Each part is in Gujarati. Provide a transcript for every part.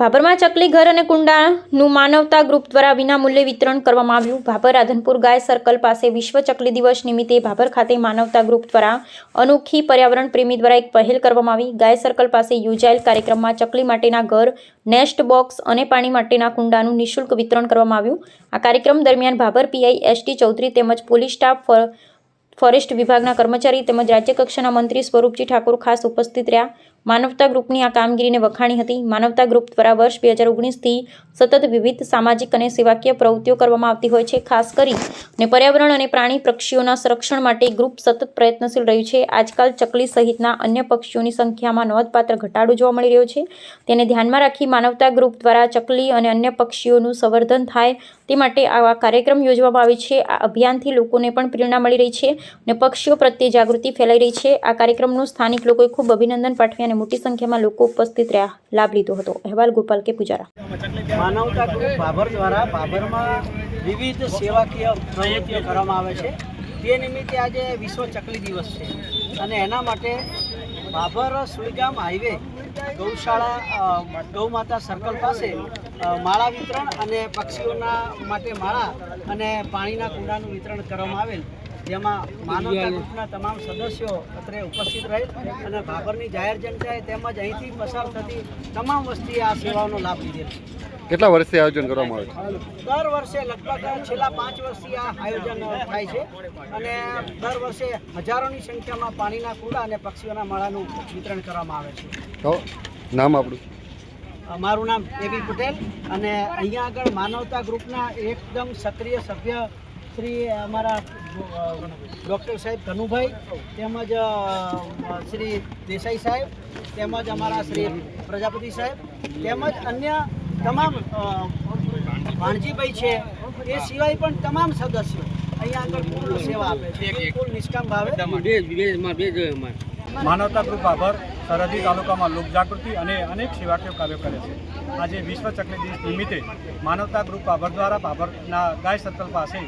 ભાભરમાં ચકલી ઘર અને કુંડાનું માનવતા ગ્રુપ દ્વારા વિનામૂલ્યે વિતરણ કરવામાં આવ્યું। ભાભર રાધનપુર ગાય સર્કલ પાસે વિશ્વ ચકલી દિવસ નિમિત્તે ભાભર ખાતે માનવતા ગ્રુપ દ્વારા અનોખી પર્યાવરણ પ્રેમી દ્વારા એક પહેલ કરવામાં આવી। ગાય સર્કલ પાસે યોજાયેલ કાર્યક્રમમાં ચકલી માટેના ઘર, નેસ્ટ બોક્સ અને પાણી માટેના કુંડાનું નિઃશુલ્ક વિતરણ કરવામાં આવ્યું। આ કાર્યક્રમ દરમિયાન ભાભર પીઆઈ એસટી ચૌધરી તેમજ પોલીસ સ્ટાફ, ફોરેસ્ટ વિભાગના કર્મચારી તેમજ રાજ્ય કક્ષાના મંત્રી સ્વરૂપજી ઠાકુર ખાસ ઉપસ્થિત રહ્યા। માનવતા ગ્રુપની આ કામગીરીને વખાણી હતી। માનવતા ગ્રુપ દ્વારા વર્ષ 2019થી સતત વિવિધ સામાજિક અને સેવાકીય પ્રવૃત્તિઓ કરવામાં આવતી હોય છે। ખાસ કરીને પર્યાવરણ અને પ્રાણી પક્ષીઓના સંરક્ષણ માટે ગ્રુપ સતત પ્રયત્નશીલ રહ્યું છે। આજકાલ ચકલી સહિતના અન્ય પક્ષીઓની સંખ્યામાં નોંધપાત્ર ઘટાડો જોવા મળી રહ્યો છે। તેને ધ્યાનમાં રાખી માનવતા ગ્રુપ દ્વારા ચકલી અને અન્ય પક્ષીઓનું સંવર્ધન થાય તે માટે આવા કાર્યક્રમ યોજવામાં આવે છે। આ અભિયાનથી લોકોને પણ પ્રેરણા મળી રહી છે અને પક્ષીઓ પ્રત્યે જાગૃતિ ફેલાઈ રહી છે। આ કાર્યક્રમનું સ્થાનિક લોકોએ ખૂબ અભિનંદન પાઠવ્યા અને મોટી સંખ્યામાં લોકો ઉપસ્થિત રહ્યા, લાભ લીધો હતો। અહેવાલ ગોપાલ કે પૂજારા। માનવતા ગ્રુપ ભાભર દ્વારા ભાભરમાં વિવિધ સેવાકીય પ્રવૃત્તિઓ કરવામાં આવે છે। તે નિમિત્તે આજે વિશ્વ ચકલી દિવસ છે અને એના માટે ભાભર સુઈગામ હાઈવે ગૌશાળા ગૌમાતા સર્કલ પાસે માળા વિતરણ અને પક્ષીઓના માટે માળા અને પાણીના કુંડાનું વિતરણ કરવામાં આવેલ, જેમાં માનવતા ગ્રુપના તમામ સદસ્યો અત્રે ઉપસ્થિત રહેલ અને ભાભરની જાહેર જનતાએ તેમજ અહીંથી પસાર થતી તમામ વસ્તીએ આ સેવાઓનો લાભ લીધેલ છે। કેટલા વર્ષથી આયોજન કરવામાં આવે છે? દર વર્ષે લગભગ છેલ્લા 5 વર્ષથી આ આયોજન થાય છે અને દર વર્ષે હજારોની સંખ્યામાં પાણીના કુંડા અને પક્ષીઓના માળાનું વિતરણ કરવામાં આવે છે। તો નામ આપણું? મારું નામ એબી પટેલ અને અહીંયા આગળ માનવતા ગ્રુપના એકદમ સક્રિય સભ્ય શ્રી અમારા ડૉક્ટર સાહેબ કનુભાઈ તેમજ શ્રી દેસાઈ સાહેબ તેમજ અમારા શ્રી પ્રજાપતિ સાહેબ તેમજ અન્ય તમામ ભાણજીભાઈ છે, એ સિવાય પણ તમામ સદસ્યો અહીંયા આગળ પૂર્ણ સેવા આપે છે, બિલકુલ નિષ્કામ ભાવે। માનવતા ગ્રુપ ભાભર સરહદી તાલુકામાં લોકજાગૃતિ અને અનેક સેવાકીય કાર્યો કરે છે। આજે વિશ્વ ચકલી દિવસ નિમિત્તે માનવતા ગ્રુપ ભાભર દ્વારા ભાભરના ગાય સર્કલ પાસે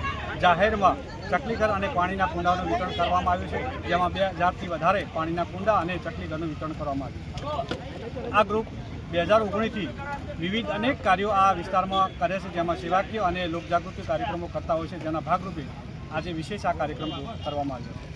જાહેરમાં ચકલી ઘર અને પાણીના કુંડાનું વિતરણ કરવામાં આવ્યું છે, જેમાં 2000થી વધારે પાણીના કુંડા અને ચકલી ઘરનું વિતરણ કરવામાં આવ્યું। આ ગ્રુપ 2019થી વિવિધ અનેક કાર્યો આ વિસ્તારમાં કરે છે, જેમાં સેવાકીય અને લોકજાગૃતિ કાર્યક્રમો કરતા હોય છે, જેના ભાગરૂપે આજે વિશેષ આ કાર્યક્રમ કરવામાં આવ્યો છે।